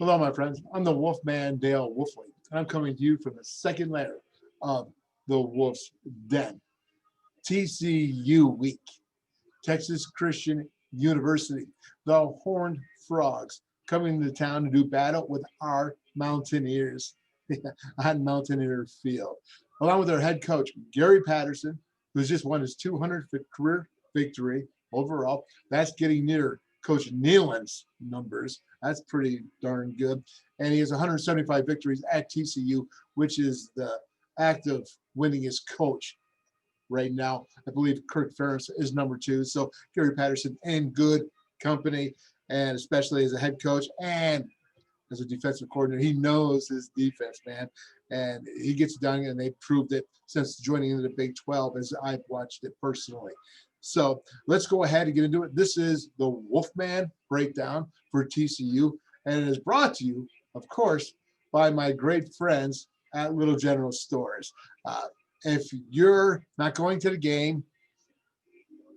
Hello, my friends. I'm the Wolfman Dale Wolfley, and I'm coming to you from the second layer of the Wolf's Den. TCU Week, Texas Christian University, the Horned Frogs coming to town to do battle with our Mountaineers on Mountaineer Field, along with their head coach, Gary Patterson, who's just won his 200th career victory overall. That's getting near Coach Nealon's numbers. That's pretty darn good. And he has 175 victories at TCU, which is the active winningest coach right now. I believe Kirk Ferentz is number 2. So Gary Patterson in good company, and especially as a head coach and as a defensive coordinator, he knows his defense, man, and he gets it done. And they proved it since joining into the Big 12, as I've watched it personally. So let's go ahead and get into it. This is the WolfMan Breakdown for TCU, and it is brought to you, of course, by my great friends at Little General Stores. If you're not going to the game,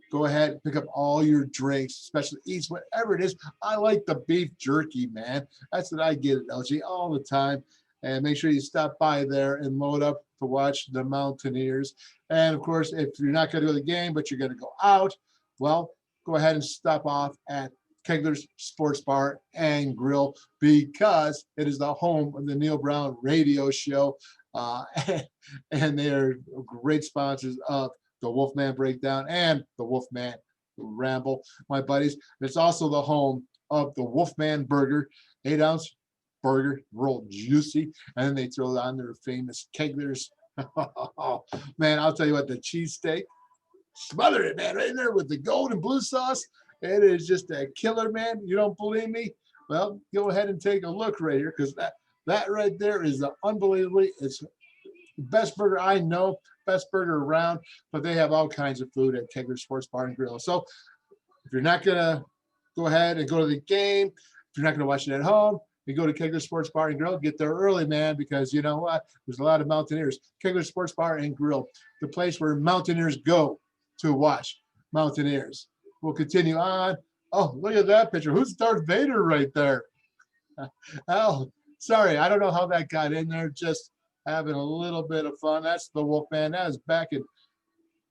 go ahead and pick up all your drinks, special eats, whatever it is. I like the beef jerky, man. That's what I get at LG all the time. And make sure you stop by there and load up to watch the Mountaineers. And of course, if you're not going to go to the game, but you're going to go out, well, go ahead and stop off at Kegler's Sports Bar and Grill, because it is the home of the Neil Brown radio show. And they are great sponsors of the Wolfman Breakdown and the Wolfman Ramble, my buddies. It's also the home of the Wolfman Burger, 8-ounce burger, rolled juicy, and then they throw on their famous Kegler's. Man, I'll tell you what, the cheesesteak, smother it, man, right in there with the gold and blue sauce. It is just a killer, man. You don't believe me? Well, go ahead and take a look right here, because that right there is unbelievably, it's the best burger I know, best burger around. But they have all kinds of food at Kegler Sports Bar and Grill. So if you're not gonna go ahead and go to the game, if you're not gonna watch it at home, you go to Kegler Sports Bar and Grill. Get there early, man, because you know what? There's a lot of Mountaineers. Kegler Sports Bar and Grill, the place where Mountaineers go to watch Mountaineers. We'll continue on. Oh, look at that picture. Who's Darth Vader right there? Oh, sorry. I don't know how that got in there. Just having a little bit of fun. That's the Wolfman. That was back in,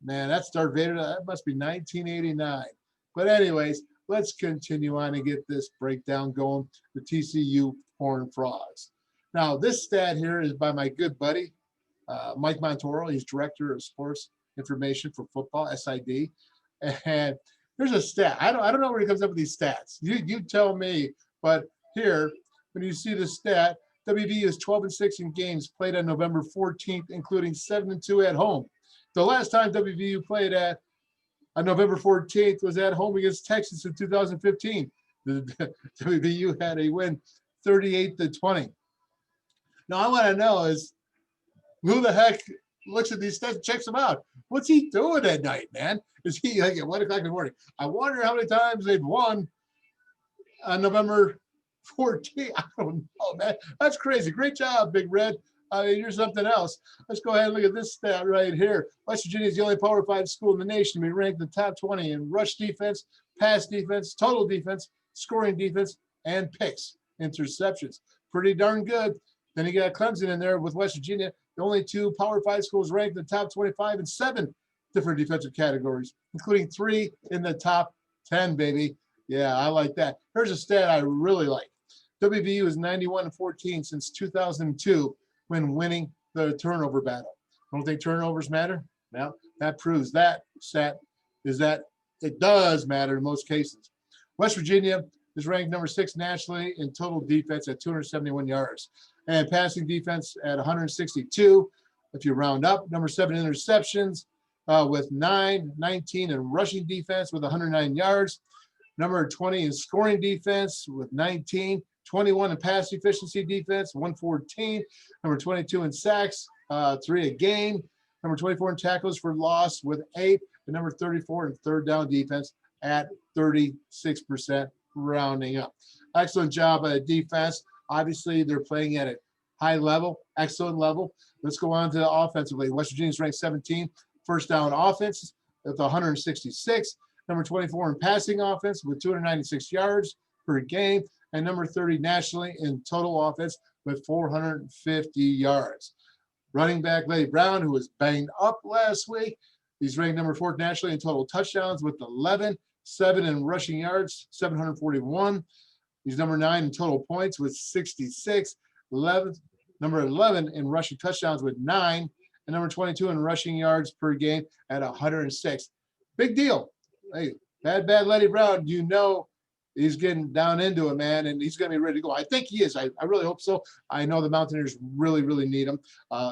man, that's Darth Vader. That must be 1989. But anyways, let's continue on and get this breakdown going. The TCU Horned Frogs. Now, this stat here is by my good buddy, Mike Montoro. He's Director of Sports Information for Football, SID. And there's a stat. I don't know where he comes up with these stats. You tell me. But here, when you see the stat, WVU is 12-6 in games played on November 14th, including 7-2 at home. The last time WVU played on November 14th was at home against Texas in 2015. The WVU had a win 38-20. Now, I want to know is who the heck looks at these stats and checks them out. What's he doing at night, man? Is he like at 1 o'clock in the morning? I wonder how many times they've won on November 14th. I don't know, man. That's crazy. Great job, Big Red. I mean, you're something else. Let's go ahead and look at this stat right here. West Virginia is the only Power 5 school in the nation to be ranked in the top 20 in rush defense, pass defense, total defense, scoring defense, and picks, interceptions. Pretty darn good. Then you got Clemson in there with West Virginia, the only 2 Power 5 schools ranked in the top 25 in 7 different defensive categories, including 3 in the top 10, baby. Yeah, I like that. Here's a stat I really like. WVU is 91-14 since 2002 when winning the turnover battle. Don't think turnovers matter? Well, that proves that stat is that it does matter in most cases. West Virginia is ranked number 6 nationally in total defense at 271 yards and passing defense at 162. If you round up, number 7 interceptions with 19 in rushing defense with 109 yards. Number 20 in scoring defense with 19, 21 in pass efficiency defense, 114. Number 22 in sacks, 3 a game. Number 24 in tackles for loss with 8. And number 34 in third down defense at 36%, rounding up. Excellent job at defense. Obviously, they're playing at a high level, excellent level. Let's go on to the offensively. West Virginia's ranked 17, first down offense with 166. Number 24 in passing offense with 296 yards per game. and number 30 nationally in total offense with 450 yards. Running back Larry Brown, who was banged up last week, he's ranked number 4 nationally in total touchdowns with 11, 7 in rushing yards, 741. He's number 9 in total points with 66, 11, number 11 in rushing touchdowns with 9, and number 22 in rushing yards per game at 106. Big deal. Hey, bad Larry Brown, you know he's getting down into it, man, and he's going to be ready to go. I think he is. I really hope so. I know the Mountaineers really, really need him.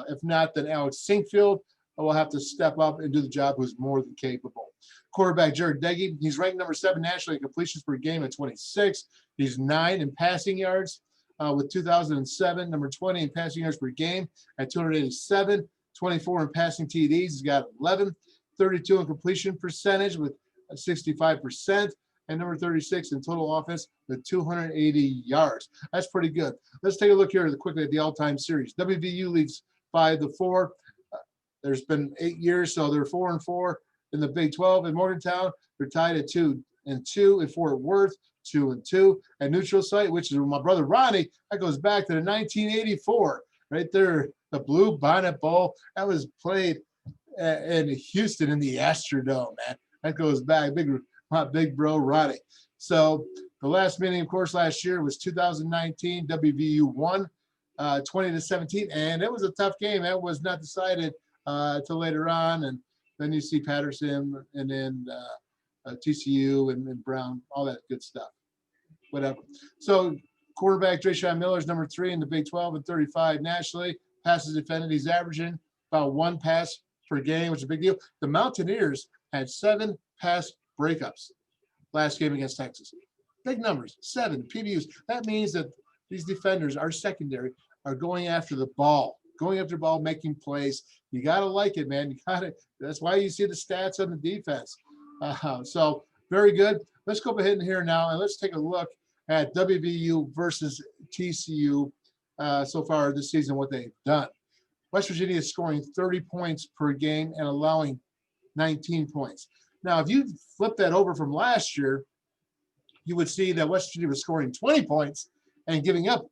If not, then Alex Sinkfield will have to step up and do the job, who's more than capable. Quarterback Jared Deggy, he's ranked number 7 nationally in completions per game at 26. He's 9 in passing yards with 2,007. Number 20 in passing yards per game at 287. 24 in passing TDs. He's got 11. 32 in completion percentage with 65%. And number 36 in total offense with 280 yards. That's pretty good. Let's take a look here quickly at the all-time series. WVU leads 5-4. There's been 8 years, so they're 4-4 in the Big 12. In Morgantown, they're tied at 2-2. In Fort Worth, 2-2. At Neutral Site, which is my brother Ronnie, that goes back to the 1984. Right there, the Blue Bonnet Bowl. That was played in Houston in the Astrodome, man. That goes back, my big bro Ronnie. So the last meeting, of course, last year was 2019. WVU won 20-17, and it was a tough game. That was not decided till later on, and then you see Patterson, and then TCU, and Brown, all that good stuff. Whatever. So quarterback Drayshawn Miller is number 3 in the Big 12 and 35 nationally. Passes defended, he's averaging about 1 pass per game, which is a big deal. The Mountaineers had 7 pass breakups last game against Texas. Big numbers, 7 PBUs. That means that these defenders, our secondary, are going after the ball, making plays. You got to like it, man. You got to. That's why you see the stats on the defense. So very good. Let's go ahead and here now, and let's take a look at WVU versus TCU so far this season, what they've done. West Virginia is scoring 30 points per game and allowing 19 points. Now, if you flip that over from last year, you would see that West Virginia was scoring 20 points and giving up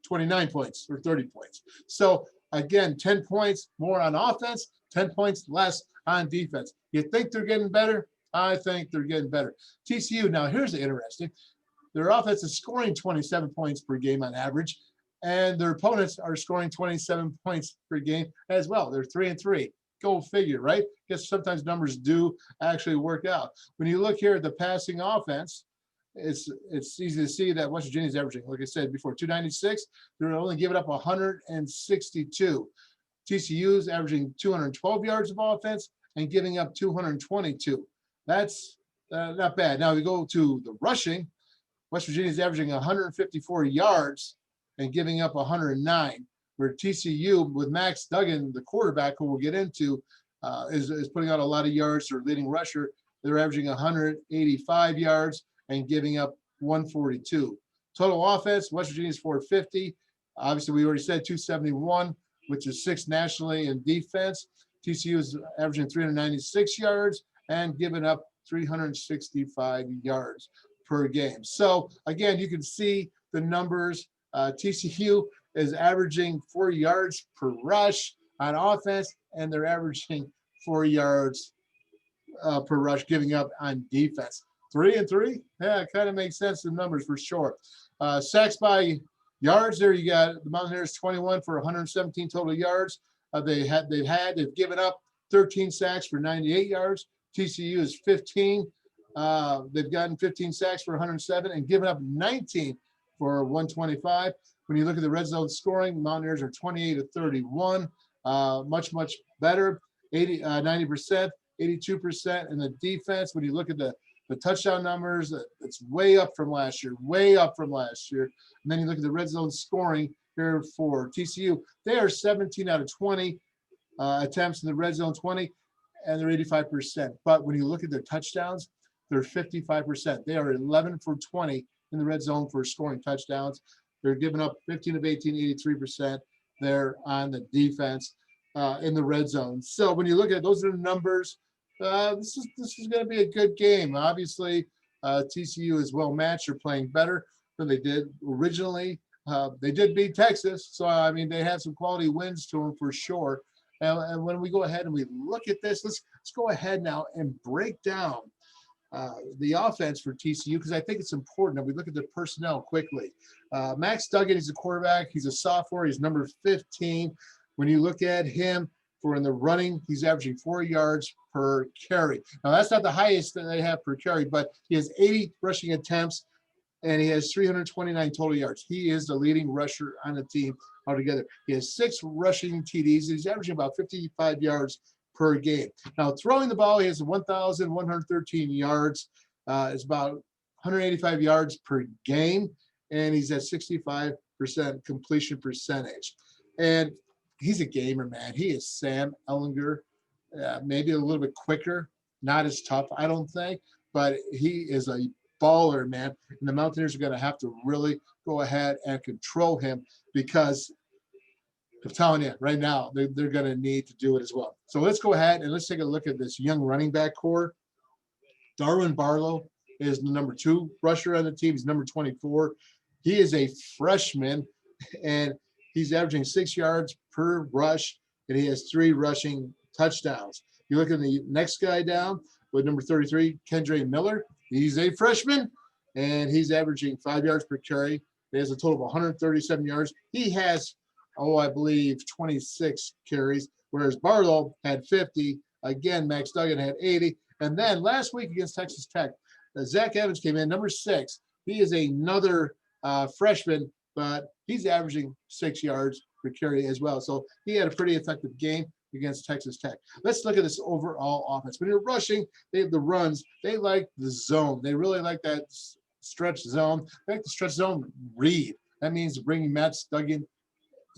29 points or 30 points. So again, 10 points more on offense, 10 points less on defense. You think they're getting better? I think they're getting better. TCU, now here's the interesting. Their offense is scoring 27 points per game on average, and their opponents are scoring 27 points per game as well. They're 3-3. Go figure, right? Guess sometimes numbers do actually work out. When you look here at the passing offense, it's easy to see that West Virginia is averaging, like I said before, 296. They're only giving up 162. TCU is averaging 212 yards of offense and giving up 222. That's not bad. Now we go to the rushing. West Virginia is averaging 154 yards and giving up 109. Where TCU, with Max Duggan, the quarterback, who we'll get into, is putting out a lot of yards. Their leading rusher, they're averaging 185 yards and giving up 142. Total offense, West Virginia is 450. Obviously, we already said 271, which is 6th nationally in defense. TCU is averaging 396 yards and giving up 365 yards per game. So, again, you can see the numbers. TCU is averaging 4 yards per rush on offense, and they're averaging 4 yards per rush giving up on defense. 3-3, yeah, it kind of makes sense, the numbers for sure. Sacks by yards, there you got the Mountaineers 21 for 117 total yards. They've given up 13 sacks for 98 yards. TCU is 15. They've gotten 15 sacks for 107 and given up 19 for 125. When you look at the red zone scoring, Mountaineers are 28-31, much better, 90%, 82% in the defense. When you look at the touchdown numbers, it's way up from last year. And then you look at the red zone scoring here for TCU. They are 17 out of 20 attempts in the red zone, 20, and they're 85%. But when you look at their touchdowns, they're 55%. They are 11 for 20 in the red zone for scoring touchdowns. They're giving up 15 of 18, 83% there on the defense in the red zone. So when you look at those are the numbers. This is going to be a good game. Obviously, TCU is well matched. They're playing better. than they did originally. They did beat Texas, so I mean they had some quality wins to them for sure. And when we go ahead and we look at this, let's go ahead now and break down the offense for TCU, because I think it's important that we look at the personnel quickly. Max Duggan, he's a quarterback. He's a sophomore. He's number 15. When you look at him for in the running, he's averaging 4 yards per carry. Now, that's not the highest that they have per carry, but he has 80 rushing attempts, and he has 329 total yards. He is the leading rusher on the team altogether. He has 6 rushing TDs. He's averaging about 55 yards per game. Now, throwing the ball, he has 1,113 yards. It's about 185 yards per game, and he's at 65% completion percentage. And he's a gamer, man. He is Sam Ehlinger, maybe a little bit quicker, not as tough, I don't think, but he is a baller, man. And the Mountaineers are going to have to really go ahead and control him, because I'm telling you right now, they're going to need to do it as well. So let's go ahead and let's take a look at this young running back core. Darwin Barlow is the number 2 rusher on the team. He's number 24. He is a freshman, and he's averaging 6 yards per rush, and he has 3 rushing touchdowns. You look at the next guy down with number 33, Kendre Miller. He's a freshman, and he's averaging 5 yards per carry. He has a total of 137 yards. He has, I believe 26 carries, whereas Barlow had 50. Again, Max Duggan had 80. And then last week against Texas Tech, Zach Evans came in, number 6. He is another freshman, but he's averaging 6 yards per carry as well. So he had a pretty effective game against Texas Tech. Let's look at this overall offense. When you're rushing, they have the runs. They like the zone. They really like that stretch zone. They like the stretch zone read. That means bringing Matt Duggan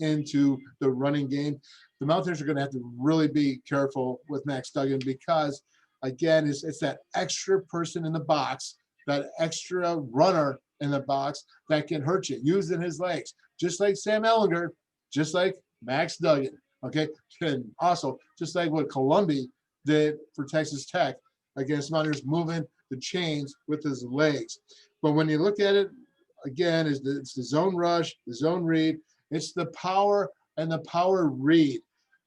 into the running game. The Mountaineers are going to have to really be careful with Max Duggan, because, again, it's that extra person in the box, that extra runner in the box that can hurt you, using his legs, just like Sam Ehlinger, just like Max Duggan, okay? And also, just like what Columbia did for Texas Tech against Mountaineers, moving the chains with his legs. But when you look at it, again, it's the zone rush, the zone read, it's the power and the power read.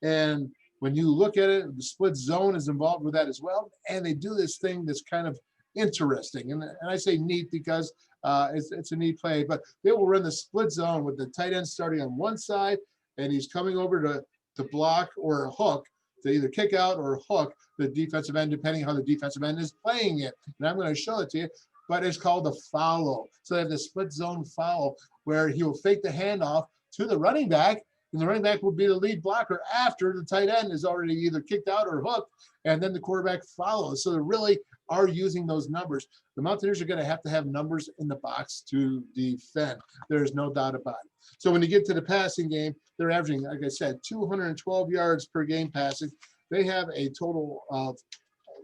And when you look at it, the split zone is involved with that as well. And they do this thing that's kind of interesting. And I say neat because it's a neat play. But they will run the split zone with the tight end starting on one side, and he's coming over to block or a hook, to either kick out or hook the defensive end, depending on how the defensive end is playing it. And I'm going to show it to you. But it's called a follow. So they have the split zone follow, where he will fake the handoff to the running back, and the running back will be the lead blocker after the tight end is already either kicked out or hooked, and then the quarterback follows. So they really are using those numbers. The Mountaineers are going to have numbers in the box to defend. There's no doubt about it. So when you get to the passing game, they're averaging, like I said, 212 yards per game passing. They have a total of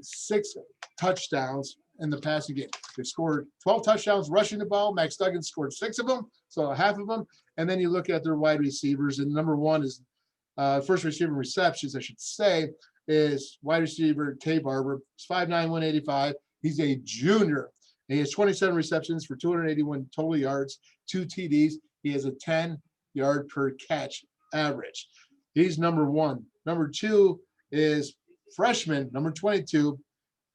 6 touchdowns in the passing game. They scored 12 touchdowns rushing the ball. Max Duggan scored 6 of them, so half of them. And then you look at their wide receivers, and number 1 is first receiver receptions, I should say, is wide receiver Tay Barber. He's 5'9", 185. He's a junior. He has 27 receptions for 281 total yards, 2 TDs. He has a 10-yard per catch average. He's number 1. Number 2 is freshman, number 22,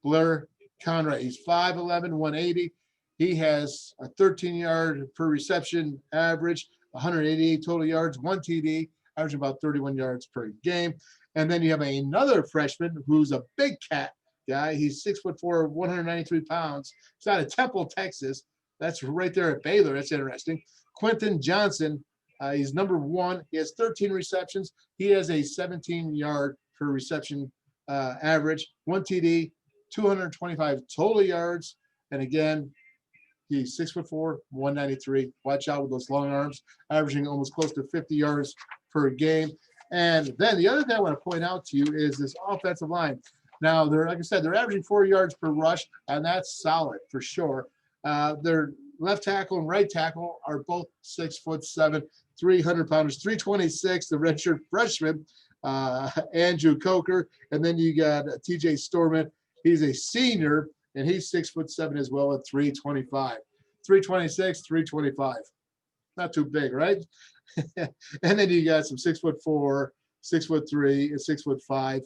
Blair Conrad. He's 5'11", 180. He has a 13-yard per reception average, 188 total yards, 1 TD, averaging about 31 yards per game. And then you have another freshman who's a big cat guy. He's 6'4", 193 pounds. He's out of Temple, Texas. That's right there at Baylor. That's interesting. Quentin Johnson, he's number 1. He has 13 receptions. He has a 17-yard per reception average, 1 TD, 225 total yards. And again, he's 6'4", 193. Watch out with those long arms, averaging almost close to 50 yards per game. And then the other thing I want to point out to you is this offensive line. Now, they're, like I said, they're averaging 4 yards per rush, and that's solid for sure. Their left tackle and right tackle are both 6'7", 300-pounders, 326, the redshirt freshman, Andrew Coker. And then you got TJ Storman. He's a senior, and he's 6'7" as well at 325. 326, 325. Not too big, right? And then you got some 6'4", 6'3", and 6'5"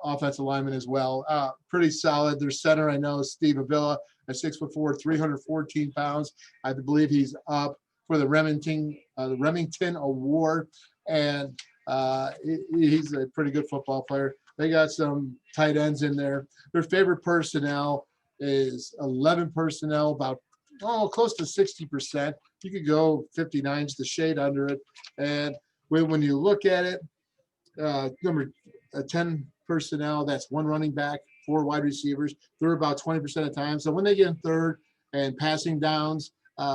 offensive linemen as well. Pretty solid. Their center, I know, Steve Avila at 6'4", 314 pounds. I believe he's up for the Remington Award, and he's a pretty good football player. They got some tight ends in there. Their favorite personnel is 11 personnel, about close to 60%. You could go 59's the shade under it. And when you look at it, number 10 personnel, that's 1 running back, 4 wide receivers. They're about 20% of the time. So when they get in third and passing downs,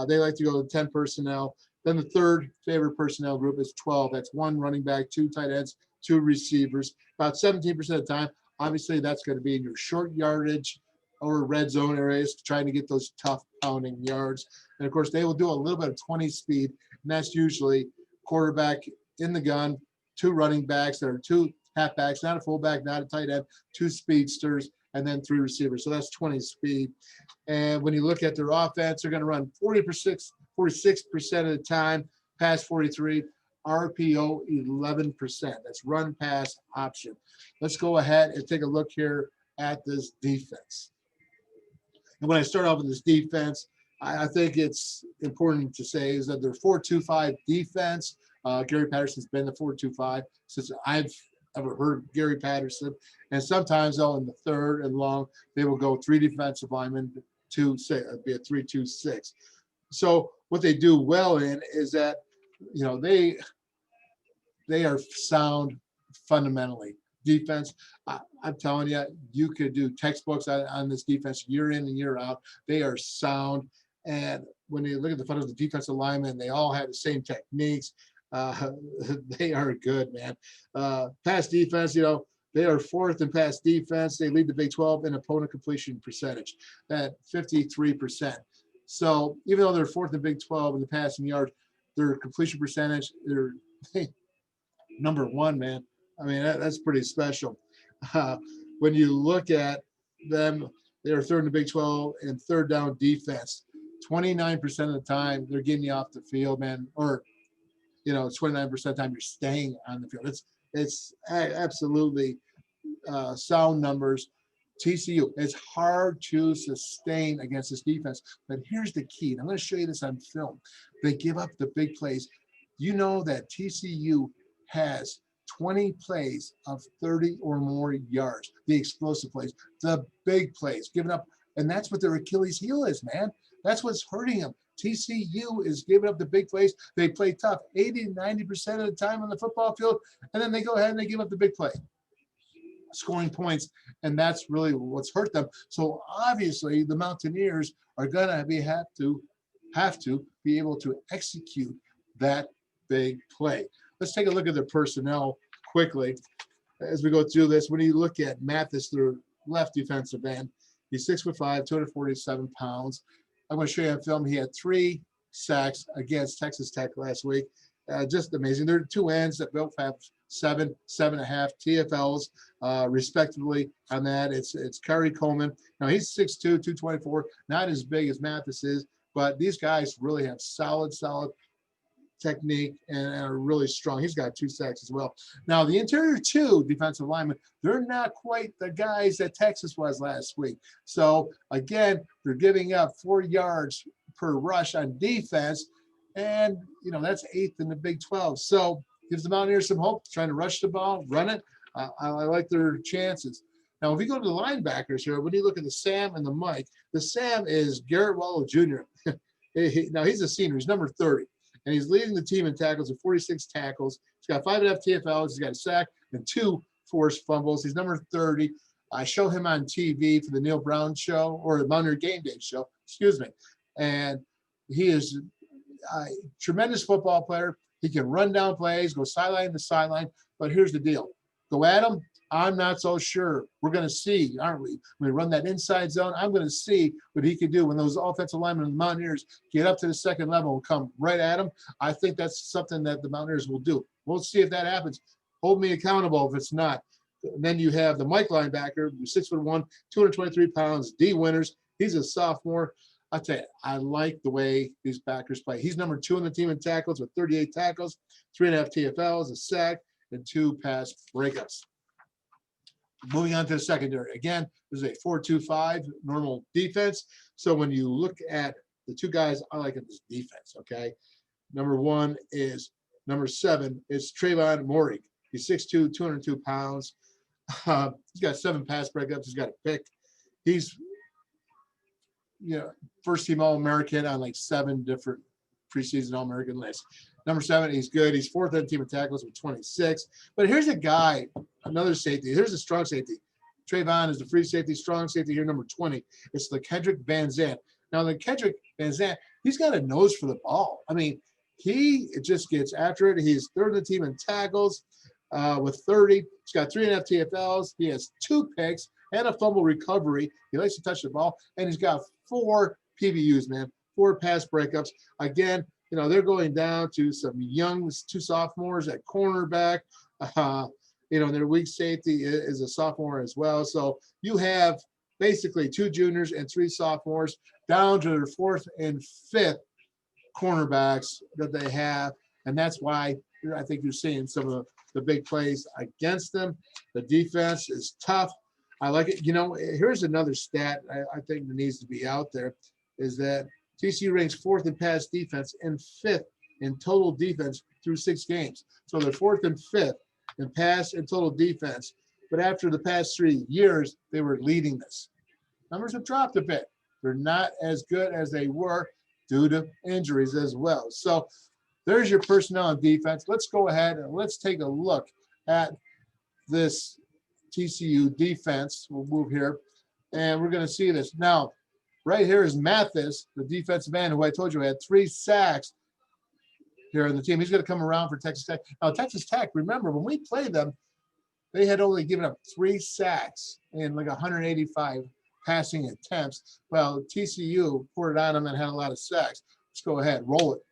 they like to go to 10 personnel. Then the third favorite personnel group is 12. That's 1 running back, 2 tight ends, 2 receivers. About 17% of the time, obviously that's going to be in your short yardage or red zone areas, trying to get those tough pounding yards. And of course, they will do a little bit of 20 speed, and that's usually quarterback in the gun, 2 running backs, there are 2 halfbacks, not a fullback, not a tight end, 2 speedsters, and then 3 receivers. So that's 20 speed. And when you look at their offense, they're going to run 46% of the time, pass 43, RPO 11%. That's run pass option. Let's go ahead and take a look here at this defense. And when I start off with this defense, I think it's important to say is that they're 4-2-5 defense. Gary Patterson's been the 4-2-5 since I've ever heard Gary Patterson. And sometimes, though, in the third and long, they will go 3 defensive linemen, 2, say, it'd be a 3-2-6. So what they do well in is that, you know, they are sound fundamentally. Defense, I'm telling you, you could do textbooks on this defense year in and year out. They are sound. And when you look at the front of the defensive linemen, they all have the same techniques. They are good, man. Pass defense, you know, they are 4th in pass defense. They lead the Big 12 in opponent completion percentage at 53%. So even though they're 4th in Big 12 in the passing yards, their completion percentage, they're number 1, man. I mean, that's pretty special. When you look at them, they are 3rd in the Big 12 in third down defense. 29% of the time, they're getting you off the field, man. Or, you know, 29% of the time you're staying on the field. It's absolutely sound numbers. TCU, it's hard to sustain against this defense. But here's the key. And I'm going to show you this on film. They give up the big plays. You know that TCU has 20 plays of 30 or more yards, the explosive plays, the big plays, giving up. And that's what their Achilles heel is, man. That's what's hurting them. TCU is giving up the big plays. They play tough 80 to 90% of the time on the football field, and then they go ahead and they give up the big play, scoring points, and that's really what's hurt them. So obviously the Mountaineers are going to have to be able to execute that big play. Let's take a look at their personnel quickly as we go through this. When you look at Mathis, their left defensive end, he's 6'5", 247 pounds. I'm going to show you on film. He had 3 sacks against Texas Tech last week. Just amazing. There are 2 ends that both have 7, 7.5 TFLs, respectively. On that, it's Kerry Coleman. Now he's 6'2", 224, not as big as Mathis is, but these guys really have solid technique and are really strong. He's got 2 sacks as well. Now the interior 2 defensive linemen, they're not quite the guys that Texas was last week. So again, they're giving up 4 yards per rush on defense, and you know that's 8th in the Big 12. So gives the Mountaineers some hope, trying to rush the ball, run it. I like their chances. Now, if we go to the linebackers here, when you look at the Sam and the Mike, the Sam is Garrett Wallow Jr. Now he's a senior. He's number 30. And he's leading the team in tackles with 46 tackles. He's got 5.5 TFLs. He's got a sack and 2 forced fumbles. He's number 30. I show him on TV for the Neil Brown show, or the Mountaineer Game Day show, excuse me. And he is a tremendous football player. He can run down plays, go sideline to sideline. But here's the deal. Go at him. I'm not so sure. We're going to see, aren't we? When we run that inside zone, I'm going to see what he can do when those offensive linemen and the Mountaineers get up to the second level and come right at him. I think that's something that the Mountaineers will do. We'll see if that happens. Hold me accountable if it's not. And then you have the Mike linebacker, 6'1", 223 pounds, D Winters. He's a sophomore. I'll tell you, I like the way these backers play. He's number 2 on the team in tackles with 38 tackles, 3.5 TFLs, a sack, and 2 pass breakups. Moving on to the secondary. Again, this is a 4-2-5 normal defense. So when you look at the 2 guys I like in this defense, okay? Number 1 is number 7 is Trayvon Morig. He's 6'2", 202 pounds. He's got 7 pass breakups. He's got a pick. He's, first team All-American on like 7 different preseason All-American lists. Number 7, he's good. He's 4th on the team in tackles with 26. But here's a guy, another safety. Here's a strong safety. Trayvon is the free safety, strong safety here, number 20. It's the Kendrick Van Zandt. Now, the Kendrick Van Zandt, he's got a nose for the ball. I mean, he just gets after it. He's 3rd on the team in tackles with 30. He's got 3.5 TFLs. He has 2 picks and a fumble recovery. He likes to touch the ball. And he's got 4 PBUs, man, 4 pass breakups. Again, they're going down to some young 2 sophomores at cornerback. Their weak safety is a sophomore as well. So you have basically 2 juniors and 3 sophomores down to their 4th and 5th cornerbacks that they have. And that's why I think you're seeing some of the big plays against them. The defense is tough. I like it. Here's another stat I think that needs to be out there is that TCU ranks 4th in pass defense and 5th in total defense through 6 games. So they're 4th and 5th in pass and total defense. But after the past 3 years, they were leading this. Numbers have dropped a bit. They're not as good as they were due to injuries as well. So there's your personnel on defense. Let's go ahead and let's take a look at this TCU defense. We'll move here, and we're going to see this. Now, right here is Mathis, the defensive end, who I told you had 3 sacks here on the team. He's going to come around for Texas Tech. Now, Texas Tech, remember, when we played them, they had only given up 3 sacks in like 185 passing attempts. Well, TCU poured it on them and had a lot of sacks. Let's go ahead, roll it.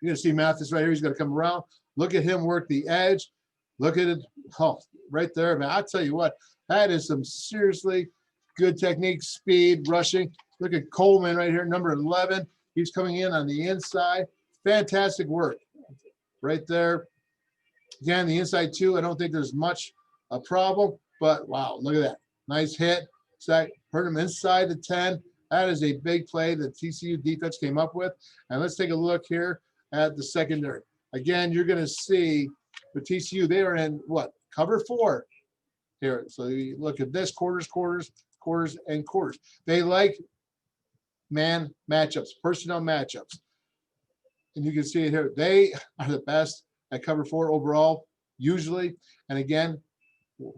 You're going to see Mathis right here. He's going to come around. Look at him work the edge. Look at it. Oh, right there, man. I'll tell you what, that is some seriously good technique, speed, rushing. Look at Coleman right here, number 11. He's coming in on the inside. Fantastic work right there. Again, the inside 2, I don't think there's much a problem, but wow, look at that. Nice hit. Hurt him inside the 10. That is a big play that TCU defense came up with. And let's take a look here at the secondary. Again, you're going to see the TCU, they are in what? Cover 4 here. So you look at this, quarters, and quarters. They like man matchups, personnel matchups. And you can see it here. They are the best at cover 4 overall, usually. And again,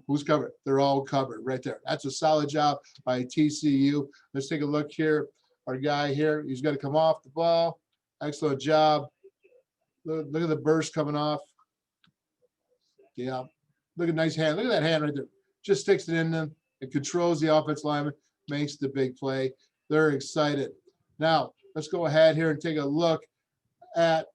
who's covered? They're all covered right there. That's a solid job by TCU. Let's take a look here. Our guy here, he's got to come off the ball. Excellent job. Look at the burst coming off. Yeah. Look at nice hand. Look at that hand right there. Just sticks it in them. It controls the offensive lineman, makes the big play. They're excited. Now, let's go ahead here and take a look at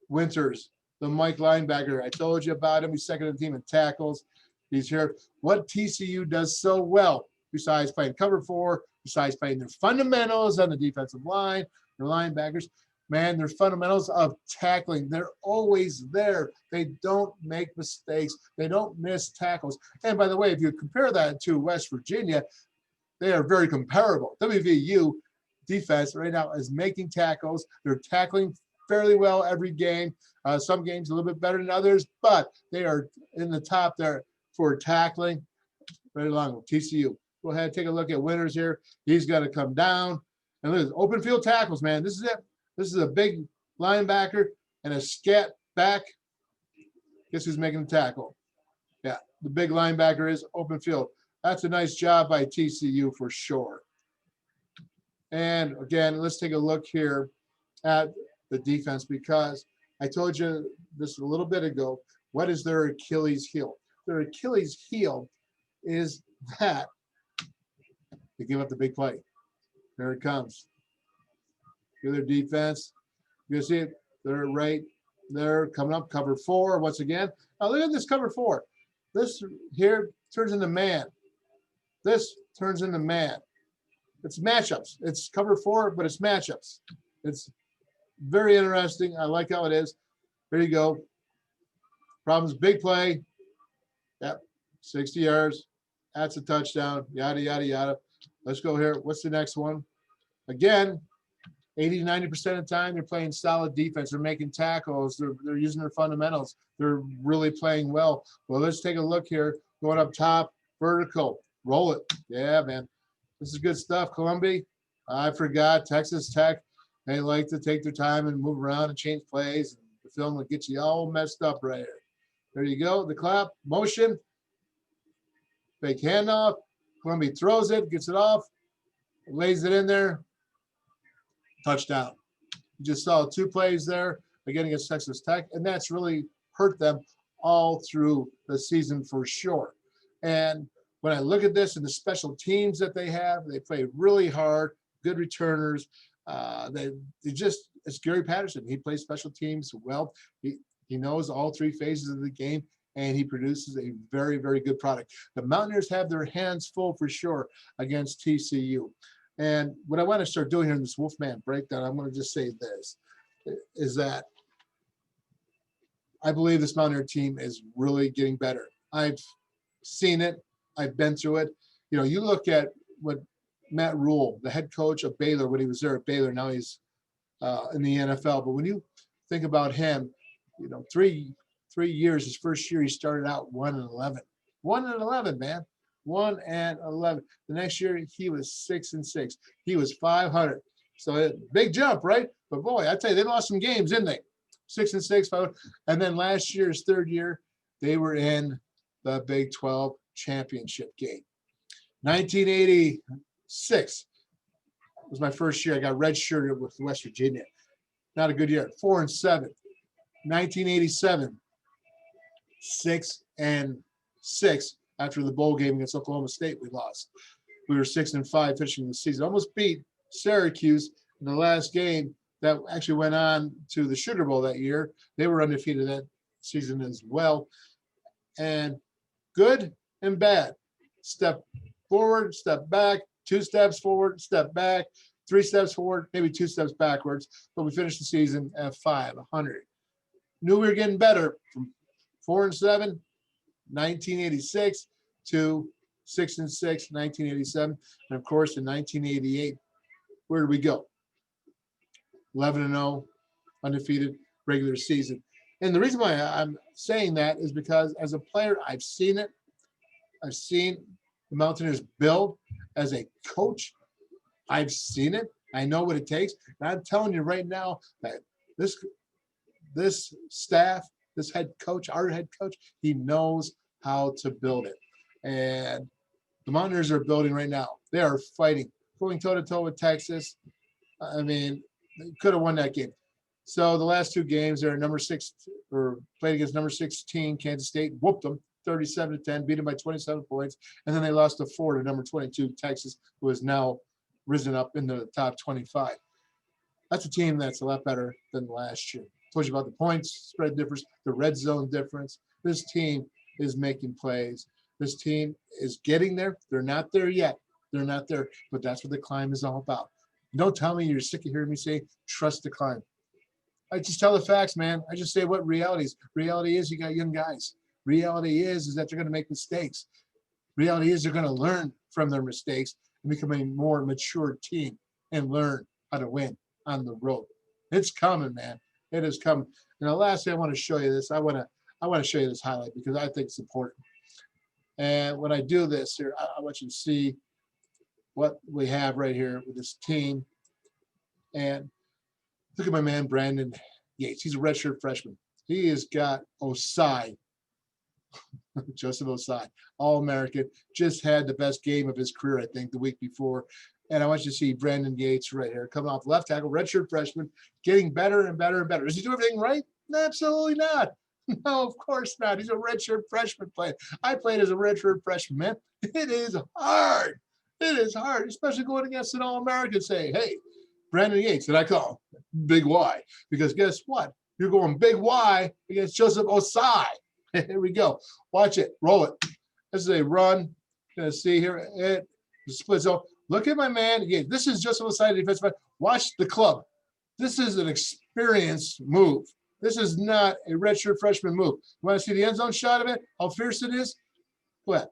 Winters, the Mike linebacker. I told you about him. He's 2nd on the team in tackles. He's here. What TCU does so well, besides playing cover 4, besides playing their fundamentals on the defensive line, their linebackers, man, their fundamentals of tackling. They're always there. They don't make mistakes. They don't miss tackles. And by the way, if you compare that to West Virginia, they are very comparable. WVU defense right now is making tackles. They're tackling fairly well every game. Some games a little bit better than others, but they are in the top there for tackling right along with TCU. Go ahead, take a look at Winters here. He's got to come down. And look, open field tackles, man. This is it. This is a big linebacker and a scat back. Guess who's making the tackle? Yeah, the big linebacker is open field. That's a nice job by TCU for sure. And again, let's take a look here at the defense, because I told you this a little bit ago. What is their Achilles heel? Their Achilles heel is that they give up the big play. There it comes. Their defense. You see it? They're right there coming up, cover 4 once again. Now look at this cover 4. This here turns into man. This turns into man. It's matchups. It's cover 4, but it's matchups. It's very interesting. I like how it is. Here you go. Problems, big play. Yep, 60 yards. That's a touchdown. Yada, yada, yada. Let's go here. What's the next one? Again, 80 to 90% of the time, they're playing solid defense. They're making tackles. They're using their fundamentals. They're really playing well. Well, let's take a look here. Going up top, vertical. Roll it. Yeah, man. This is good stuff. Columbia, I forgot. Texas Tech, they like to take their time and move around and change plays. The film will get you all messed up right here. There you go. The clap, motion, fake handoff. Columbia throws it, gets it off, lays it in there. Touchdown. You just saw 2 plays there again against Texas Tech, and that's really hurt them all through the season for sure. And when I look at this and the special teams that they have, they play really hard, good returners. They just, it's Gary Patterson. He plays special teams well. He knows all 3 phases of the game, and he produces a very, very good product. The Mountaineers have their hands full for sure against TCU. And what I want to start doing here in this WolfMan Breakdown, I'm going to just say this, is that I believe this Mountaineer team is really getting better. I've seen it. I've been through it. You know, you look at what Matt Rule, the head coach of Baylor, when he was there at Baylor, now he's in the NFL. But when you think about him, you know, 3 years, his first year, he started out 1-11. 1-11, man. 1-11. The next year, he was 6-6. He was 500. So big jump, right? But boy, I tell you, they lost some games, didn't they? 6-6, 500. And then last year's 3rd year, they were in the Big 12 championship game. 1986 was my first year. I got redshirted with West Virginia. Not a good year. 4-7. 1987, 6-6. After the bowl game against Oklahoma State, we lost. We were 6-5 finishing the season. Almost beat Syracuse in the last game that actually went on to the Sugar Bowl that year. They were undefeated that season as well. And good and bad. Step forward, step back, 2 steps forward, step back, 3 steps forward, maybe 2 steps backwards. But we finished the season at 500. Knew we were getting better from 4-7, 1986 to 6-6, 1987. And of course, in 1988, where did we go? 11-0, undefeated regular season. And the reason why I'm saying that is because as a player, I've seen it. I've seen the Mountaineers build. As a coach, I've seen it. I know what it takes. And I'm telling you right now that this staff, this head coach, our head coach, he knows how to build it. And the Mountaineers are building right now. They are fighting, going toe-to-toe with Texas. I mean, they could have won that game. So the last 2 games, they're number 6 or played against number 16, Kansas State, whooped them 37-10, beat them by 27 points. And then they lost to 4 to number 22, Texas, who has now risen up into the top 25. That's a team that's a lot better than last year. Told you about the points spread difference, the red zone difference. This team is making plays. This team is getting there. They're not there yet. They're not there, but that's what the climb is all about. Don't tell me you're sick of hearing me say, trust the climb. I just tell the facts, man. I just say what reality is. Reality is you got young guys. Reality is that they're going to make mistakes. Reality is they're going to learn from their mistakes and become a more mature team and learn how to win on the road. It's coming, man. It is coming. And the last thing I want to show you this. I want to show you this highlight because I think it's important. And when I do this here, I want you to see what we have right here with this team. And look at my man, Brandon Yates. He's a redshirt freshman. He has got Osai, Joseph Osai, All-American. Just had the best game of his career, I think, the week before. And I want you to see Brandon Yates right here, coming off left tackle, redshirt freshman, getting better and better and better. Does he do everything right? Absolutely not. No, of course not. He's a redshirt freshman player. I played as a redshirt freshman, man. It is hard. It is hard, especially going against an All-American. Say, hey, Brandon Yates, and I call him Big Y, because guess what? You're going Big Y against Joseph Osai. Here we go. Watch it. Roll it. This is a run. You're going to see here. It split zone. Look at my man. Yeah, this is just a side defense. Watch the club. This is an experienced move. This is not a redshirt freshman move. You want to see the end zone shot of it? How fierce it is? Go ahead.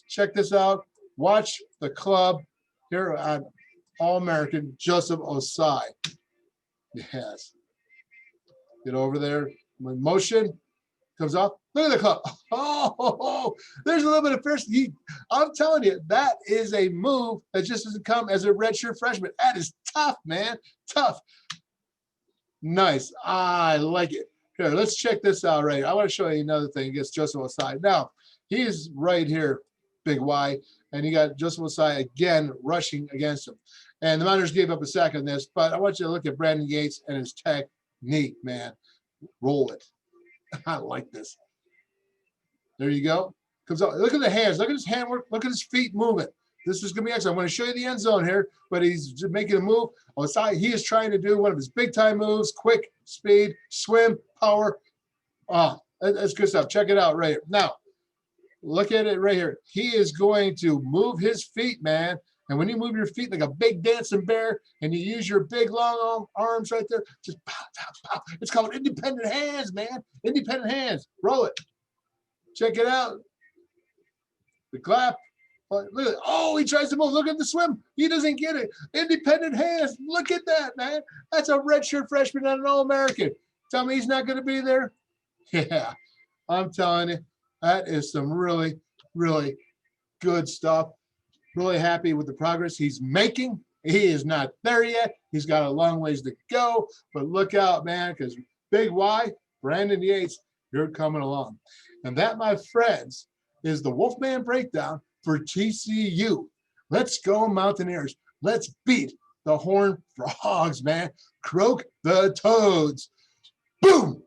Check this out. Watch the club here on All-American Joseph Osai. Yes. Get over there. When motion comes off, look at the club. Oh, there's a little bit of fierce. I'm telling you, that is a move that just doesn't come as a redshirt freshman. That is tough, man. Tough. Nice. I like it. Here, let's check this out right here. I want to show you another thing against Joseph Osai. Now, he's right here, Big Y, and you got Joseph Osai again rushing against him. And the Mountaineers gave up a sack on this, but I want you to look at Brandon Yates and his technique, man. Roll it. I like this. There you go. Comes out. Look at the hands. Look at his handwork. Look at his feet moving. This is going to be excellent. I'm going to show you the end zone here, but he's just making a move. Osai, he is trying to do one of his big-time moves, quick, speed, swim, power. That's good stuff. Check it out right here. Now, look at it right here. He is going to move his feet, man. And when you move your feet like a big dancing bear and you use your big long arms right there, just pow, pow, pow. It's called independent hands, man. Independent hands. Roll it. Check it out. The clap. Look at it. Oh, he tries to move. Look at the swim. He doesn't get it. Independent hands. Look at that, man. That's a redshirt freshman and an All-American. Tell me he's not going to be there? Yeah, I'm telling you, that is some really, really good stuff. Really happy with the progress he's making. He is not there yet. He's got a long ways to go. But look out, man, because Big Y, Brandon Yates, you're coming along. And that, my friends, is the WolfMan Breakdown for TCU. Let's go, Mountaineers. Let's beat the Horned Frogs, man. Croak the Toads. Boom!